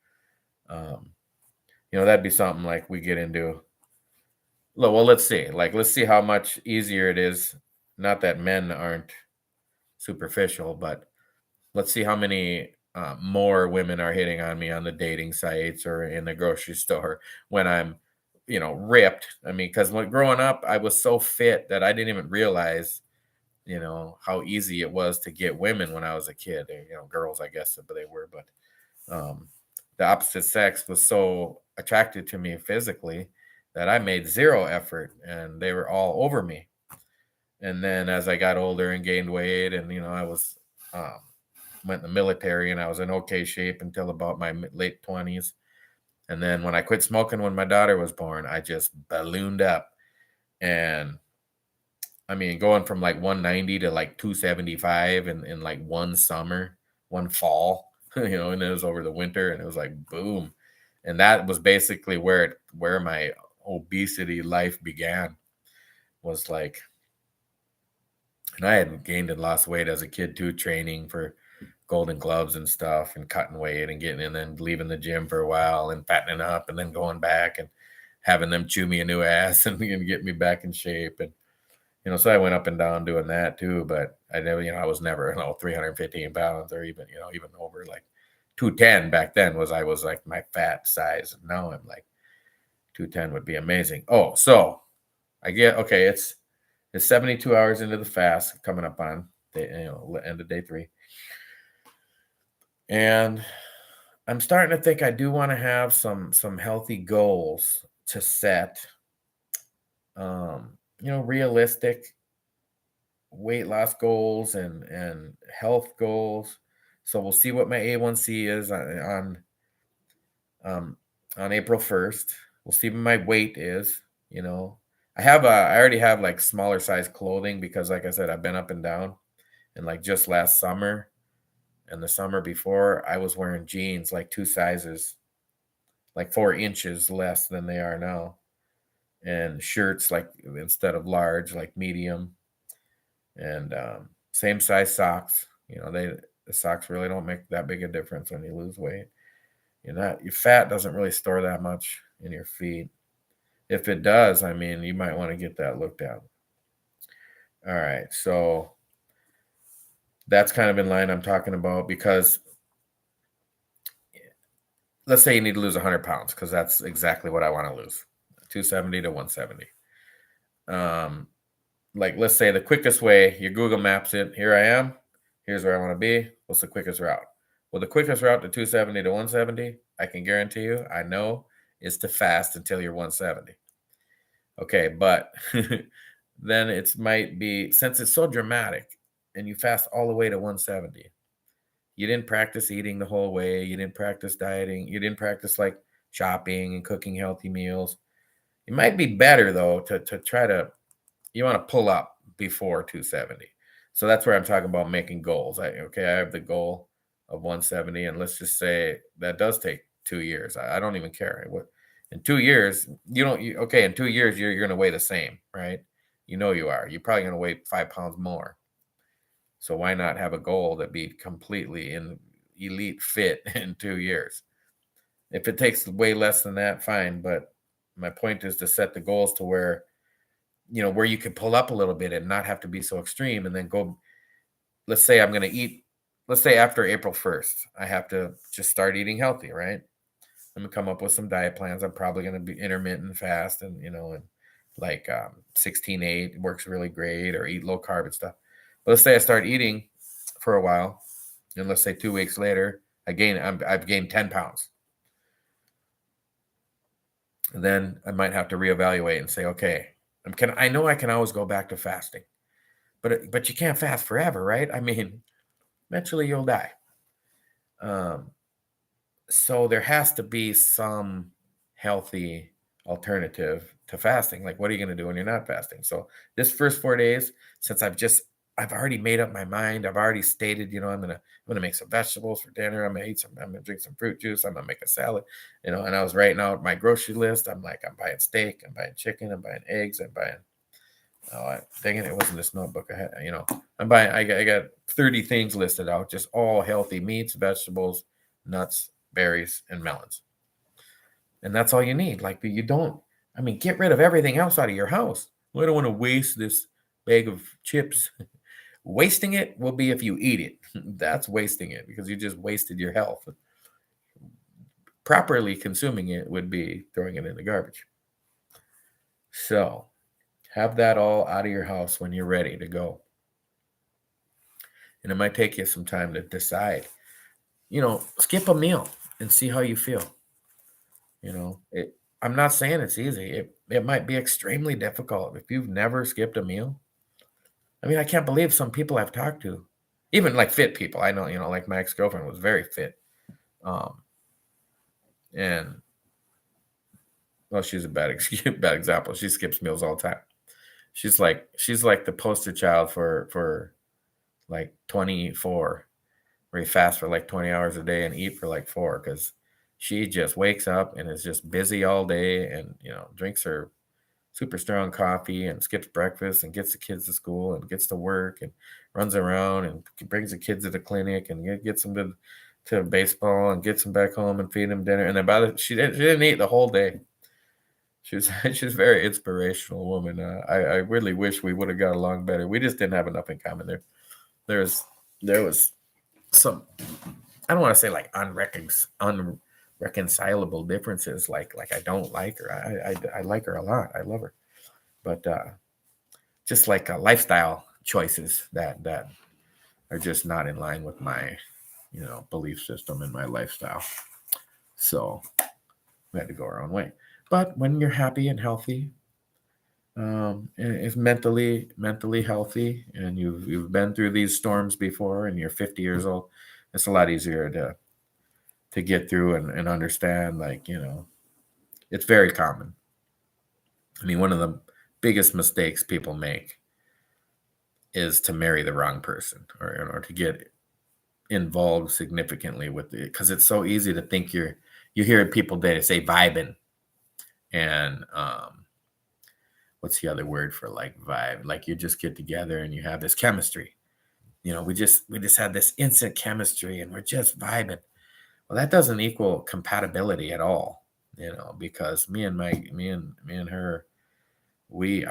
that'd be something like we get into. Well, let's see. Let's see how much easier it is. Not that men aren't superficial, but let's see how many more women are hitting on me on the dating sites or in the grocery store when I'm, ripped. I mean, because growing up, I was so fit that I didn't even realize, how easy it was to get women when I was a kid. Girls, I guess, but they were. But the opposite sex was so attracted to me physically that I made zero effort, and they were all over me. And then as I got older and gained weight, and I was went in the military, and I was in okay shape until about my late 20s. And then when I quit smoking when my daughter was born, I just ballooned up. And I mean, going from like 190 to like 275 in like one summer, one fall, and it was over the winter, and it was like boom. And that was basically where my obesity life began, was like, and I had gained and lost weight as a kid too, training for Golden Gloves and stuff, and cutting weight and getting, and then leaving the gym for a while and fattening up, and then going back and having them chew me a new ass and get me back in shape. And so I went up and down doing that too, but I never, I was never 315 pounds, or even even over like 210 back then. I was like my fat size. And now I'm like 210 would be amazing. Oh, so I get, okay, it's 72 hours into the fast, coming up on the end of day 3. And I'm starting to think I do want to have some healthy goals to set. Realistic weight loss goals and health goals. So we'll see what my A1C is on April 1st. We'll see what my weight is. I already have like smaller size clothing because, like I said, I've been up and down. And like just last summer and the summer before, I was wearing jeans like 2 sizes, like 4 inches less than they are now. And shirts, like instead of large, like medium. And same size socks. The socks really don't make that big a difference when you lose weight. Your fat doesn't really store that much in your feet. If it does, I mean, you might want to get that looked at. All right, so that's kind of in line I'm talking about, because let's say you need to lose 100 pounds, because that's exactly what I want to lose, 270 to 170. Like, let's say the quickest way, your Google Maps it, here I am, here's where I want to be. What's the quickest route? Well, the quickest route to 270 to 170, I can guarantee you, I know, is to fast until you're 170. Okay, but then it might be, since it's so dramatic and you fast all the way to 170, you didn't practice eating the whole way, you didn't practice dieting, you didn't practice like shopping and cooking healthy meals. It might be better though to try to, you want to pull up before 270. So that's where I'm talking about making goals. I have the goal of 170, and let's just say that does take 2 years. I don't even care. In 2 years, in 2 years, you're going to weigh the same, right? You are. You're probably going to weigh 5 pounds more. So why not have a goal that be completely in elite fit in 2 years? If it takes way less than that, fine. But my point is to set the goals to where you can pull up a little bit and not have to be so extreme, and then go. Let's say I'm going to eat. Let's say after April 1st, I have to just start eating healthy, right? I'm going to come up with some diet plans. I'm probably going to be intermittent fast and like 16-8 works really great, or eat low carb and stuff. But let's say I start eating for a while, and let's say 2 weeks later, I've gained 10 pounds. And then I might have to reevaluate and say, okay, I know I can always go back to fasting, but you can't fast forever, right? I mean, eventually you'll die. So there has to be some healthy alternative to fasting. Like, what are you going to do when you're not fasting? So this first 4 days, since I've already made up my mind. I've already stated, I'm gonna make some vegetables for dinner. I'm gonna drink some fruit juice. I'm gonna make a salad, and I was writing out my grocery list. I'm buying steak, I'm buying chicken, I'm buying eggs, I'm buying. Oh, dang it! It wasn't this notebook. I had, I'm buying. I got 30 things listed out, just all healthy meats, vegetables, nuts, berries, and melons. And that's all you need. Like, you don't. I mean, get rid of everything else out of your house. Well, I don't want to waste this bag of chips. Wasting it will be if you eat it. That's wasting it, because you just wasted your health. Properly consuming it would be throwing it in the garbage. So have that all out of your house when you're ready to go. And it might take you some time to decide. Skip a meal and see how you feel. I'm not saying it's easy. It might be extremely difficult if you've never skipped a meal. I mean, I can't believe some people I've talked to, even like fit people. I know, like my ex-girlfriend was very fit. And well, she's a bad example. She skips meals all the time. She's like the poster child for like 24, where you fast for like 20 hours a day and eat for like 4, because she just wakes up and is just busy all day, and drinks her super strong coffee and skips breakfast and gets the kids to school and gets to work and runs around and brings the kids to the clinic and gets them to baseball and gets them back home and feed them dinner. And then she didn't eat the whole day. She's a very inspirational woman. I really wish we would have got along better. We just didn't have enough in common there. There was some, I don't want to say like unreconcilable differences. Like I don't like her. I like her a lot. I love her, but just like lifestyle choices that are just not in line with my belief system and my lifestyle. So we had to go our own way. But when you're happy and healthy, and if mentally healthy, and you've been through these storms before, and you're 50 years old, it's a lot easier to get through and understand. Like, it's very common. I mean, one of the biggest mistakes people make is to marry the wrong person, or to get involved significantly with it, because it's so easy to think you hear people they say vibing, and what's the other word for like vibe? Like, you just get together and you have this chemistry. We just had this instant chemistry and we're just vibing. Well, that doesn't equal compatibility at all, because me and her, we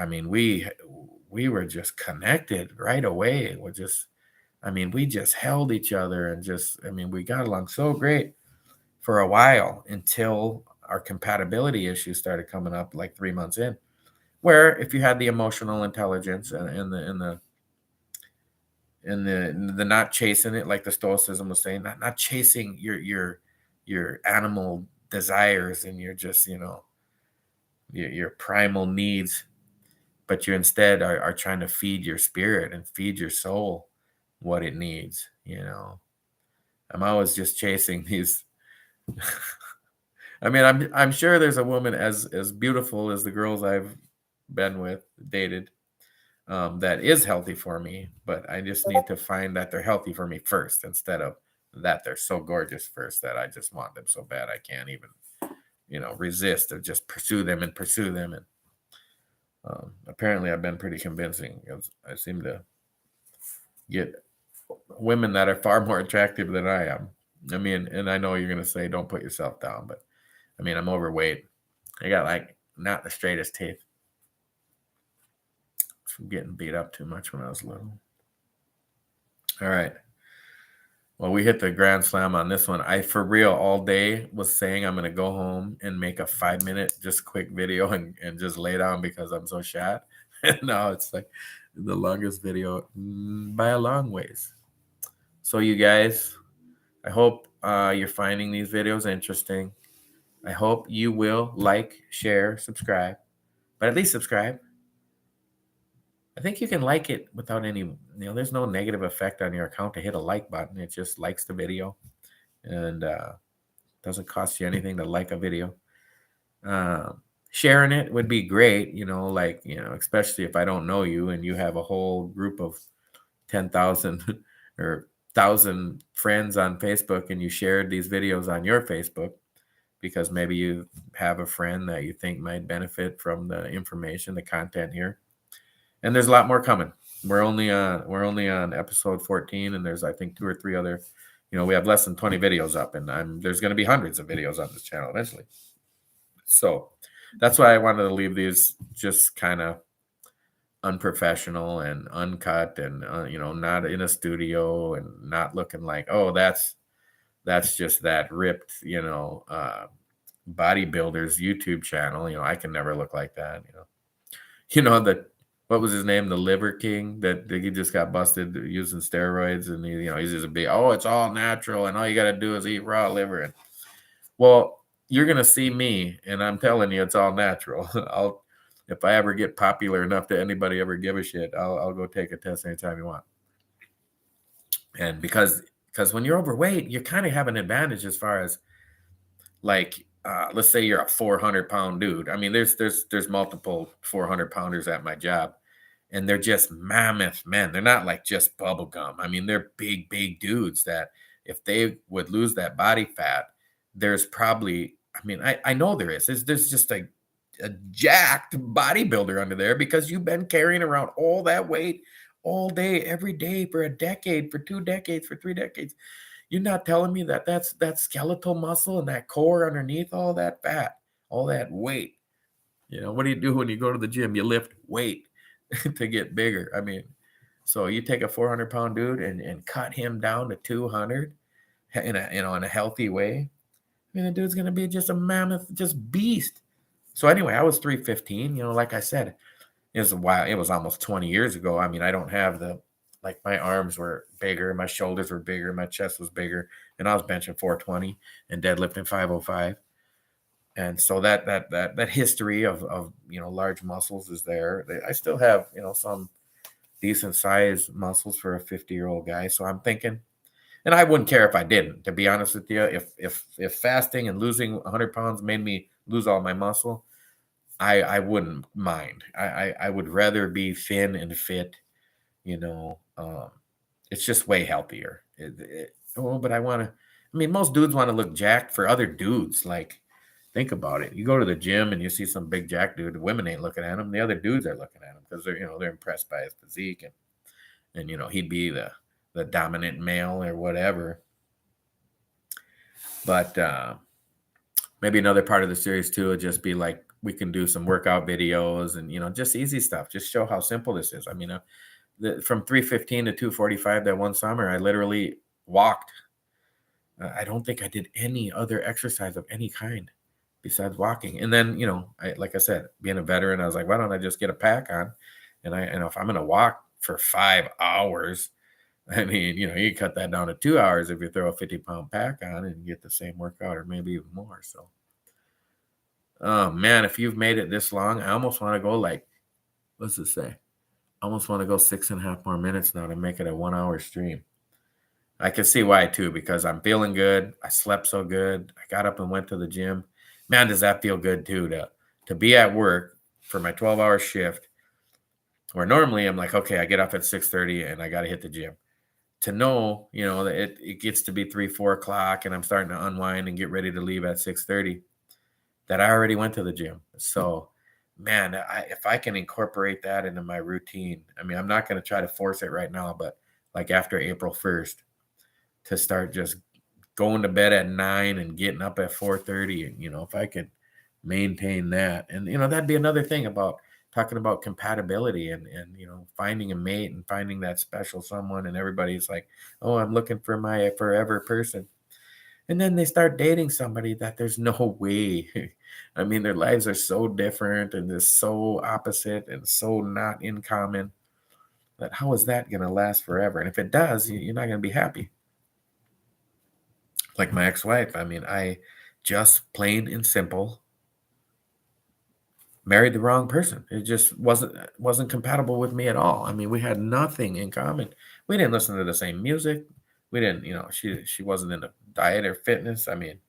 were just connected right away. We just held each other and we got along so great for a while, until our compatibility issues started coming up like 3 months in, where if you had the emotional intelligence and the not chasing it, like the Stoicism was saying, not chasing your animal desires and your primal needs, but you instead are trying to feed your spirit and feed your soul what it needs. I'm always just chasing these. I mean, I'm sure there's a woman as beautiful as the girls I've been with, dated, that is healthy for me, but I just need to find that they're healthy for me first, instead of that they're so gorgeous first that I just want them so bad I can't even, resist, or just pursue them. And apparently I've been pretty convincing. I seem to get women that are far more attractive than I am. I mean, and I know you're going to say, don't put yourself down, but I mean, I'm overweight. I got like not the straightest teeth from getting beat up too much when I was little. All right. Well, we hit the grand slam on this one. I, for real, all day was saying I'm going to go home and make a 5-minute, just quick video and just lay down because I'm so shot. And now it's like the longest video by a long ways. So, you guys, I hope you're finding these videos interesting. I hope you will like, share, subscribe, but at least subscribe. I think you can like it without any, there's no negative effect on your account to hit a like button. It just likes the video and doesn't cost you anything to like a video. Sharing it would be great, especially if I don't know you and you have a whole group of 10,000 or 1,000 friends on Facebook and you shared these videos on your Facebook because maybe you have a friend that you think might benefit from the information, the content here. And there's a lot more coming. We're only on episode 14, and there's I think 2 or 3 other. We have less than 20 videos up, and there's going to be hundreds of videos on this channel eventually. So that's why I wanted to leave these just kind of unprofessional and uncut, and not in a studio and not looking like, oh, that's just that ripped bodybuilder's YouTube channel. I can never look like that. The what was his name? The Liver King that he just got busted using steroids, and he's just a big, oh, it's all natural, and all you got to do is eat raw liver. And well, you're gonna see me, and I'm telling you, it's all natural. If I ever get popular enough that anybody ever give a shit, I'll go take a test anytime you want. And because when you're overweight, you kind of have an advantage as far as like. Let's say you're a 400-pound dude. I mean, there's multiple 400-pounders at my job, and they're just mammoth men. They're not like just bubble gum. I mean, they're big dudes that if they would lose that body fat, there's probably, I know there is. There's just a jacked bodybuilder under there because you've been carrying around all that weight all day, every day for a decade, for 2 decades, for 3 decades. You're not telling me that's that skeletal muscle and that core underneath all that fat, all that weight. What do you do when you go to the gym? You lift weight to get bigger. So you take a 400-pound dude and cut him down to 200 in a healthy way. The dude's gonna be just a mammoth, just beast. So anyway, I was 315. Like I said, it was a while. It was almost 20 years ago. I don't have my arms were bigger, my shoulders were bigger, my chest was bigger, and I was benching 420 and deadlifting 505. And so that history of large muscles is there. I still have some decent size muscles for a 50-year-old guy. So I'm thinking, and I wouldn't care if I didn't, to be honest with you. If fasting and losing 100 pounds made me lose all my muscle, I wouldn't mind. I would rather be thin and fit. It's just way healthier. But I want to. Most dudes want to look jacked for other dudes. Like, think about it. You go to the gym and you see some big jack dude. The women ain't looking at him. The other dudes are looking at him because they're impressed by his physique and he'd be the dominant male or whatever. But maybe another part of the series too would just be like we can do some workout videos and just easy stuff. Just show how simple this is. From 315 to 245 that one summer, I literally walked. I don't think I did any other exercise of any kind besides walking. And then, like I said, being a veteran, I was like, why don't I just get a pack on? And if I'm going to walk for 5 hours, you cut that down to 2 hours if you throw a 50-pound pack on and get the same workout or maybe even more. So, oh man, if you've made it this long, I almost want to go what's it say? I almost want to go 6.5 more minutes now to make it a 1-hour stream. I can see why too, because I'm feeling good. I slept so good. I got up and went to the gym. Man, does that feel good too, to be at work for my 12-hour shift where normally I'm like, okay, I get up at 6:30 and I got to hit the gym. To know, that it gets to be 3-4 o'clock and I'm starting to unwind and get ready to leave at 6:30, that I already went to the gym. So, man, if I can incorporate that into my routine, I'm not going to try to force it right now, but like after April 1st, to start just going to bed at 9 and getting up at 4:30, and if I could maintain that, and that'd be another thing about talking about compatibility and finding a mate and finding that special someone, and everybody's like, oh, I'm looking for my forever person. And then they start dating somebody that there's no way. I mean, their lives are so different and they're so opposite and so not in common that how is that going to last forever? And if it does, you're not going to be happy. Like my ex-wife, I mean, I just plain and simple married the wrong person. It just wasn't compatible with me at all. I mean, we had nothing in common. We didn't listen to the same music. We didn't, she wasn't into diet or fitness. I mean,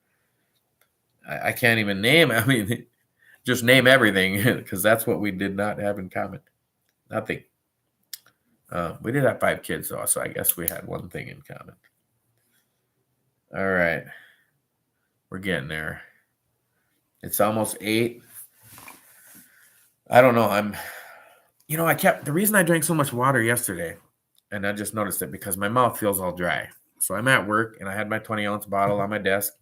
I can't even name. I mean, just name everything because that's what we did not have in common. Nothing. We did have 5 kids though, so I guess we had one thing in common. All right, we're getting there. It's almost 8. I don't know. The reason I drank so much water yesterday, and I just noticed it because my mouth feels all dry. So I'm at work and I had my 20-ounce bottle on my desk,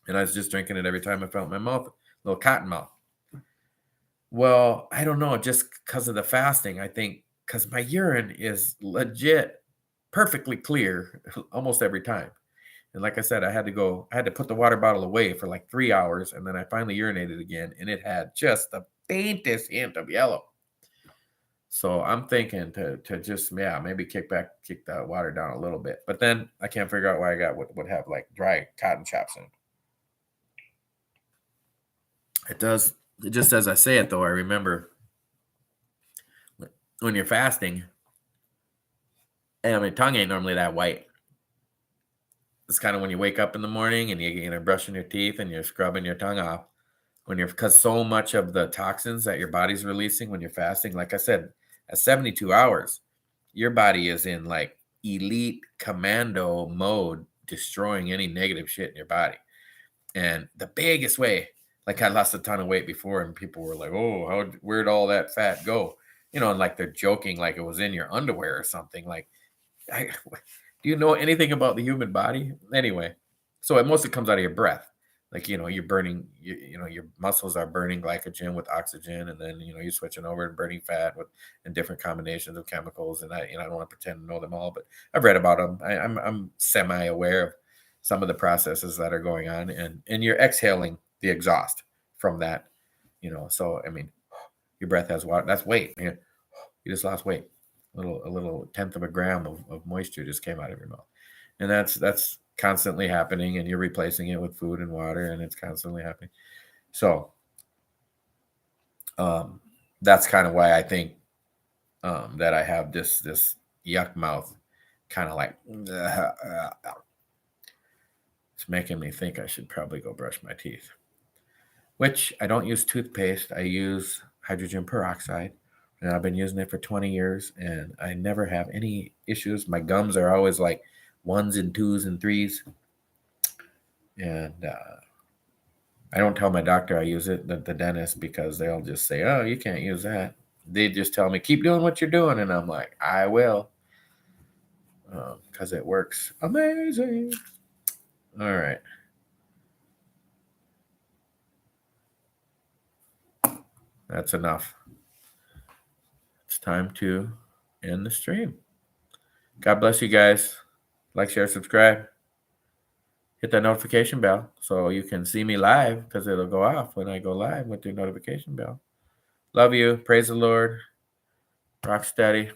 and I was just drinking it every time I felt my mouth, little cotton mouth. Well, I don't know, just because of the fasting, I think, because my urine is legit perfectly clear almost every time. And like I said, I had to put the water bottle away for like 3 hours, and then I finally urinated again, and it had just the faintest hint of yellow. So I'm thinking to just, maybe kick the water down a little bit. But then I can't figure out why I got what would have like dry cotton chops in it. It does. Just as I say it, though, I remember when you're fasting, and my tongue ain't normally that white. It's kind of when you wake up in the morning and you're brushing your teeth and you're scrubbing your tongue off because so much of the toxins that your body's releasing when you're fasting, like I said, at 72 hours, your body is in like elite commando mode, destroying any negative shit in your body. And the biggest way, like I lost a ton of weight before and people were like, oh, where'd all that fat go? And like they're joking like it was in your underwear or something. Like, do you know anything about the human body? Anyway, so it mostly comes out of your breath. Like, you're burning, your muscles are burning glycogen with oxygen. And then, you're switching over and burning fat in different combinations of chemicals. And I don't want to pretend to know them all, but I've read about them. I'm semi-aware of some of the processes that are going on, and you're exhaling the exhaust from that, so, I mean, your breath has water. That's weight. You just lost weight. A little tenth of a gram of moisture just came out of your mouth. And that's constantly happening, and you're replacing it with food and water, and it's constantly happening. So that's kind of why I think that I have this yuck mouth, kind of like it's making me think I should probably go brush my teeth, which I don't use toothpaste. I use hydrogen peroxide. And I've been using it for 20 years, and I never have any issues. My gums are always like 1s and 2s and 3s. And I don't tell my doctor I use it, the dentist, because they'll just say, oh, you can't use that. They just tell me, keep doing what you're doing. And I'm like, I will, because it works amazing. All right. That's enough. It's time to end the stream. God bless you guys. Like, share, subscribe. Hit that notification bell so you can see me live, because it'll go off when I go live with your notification bell. Love you. Praise the Lord. Rock steady.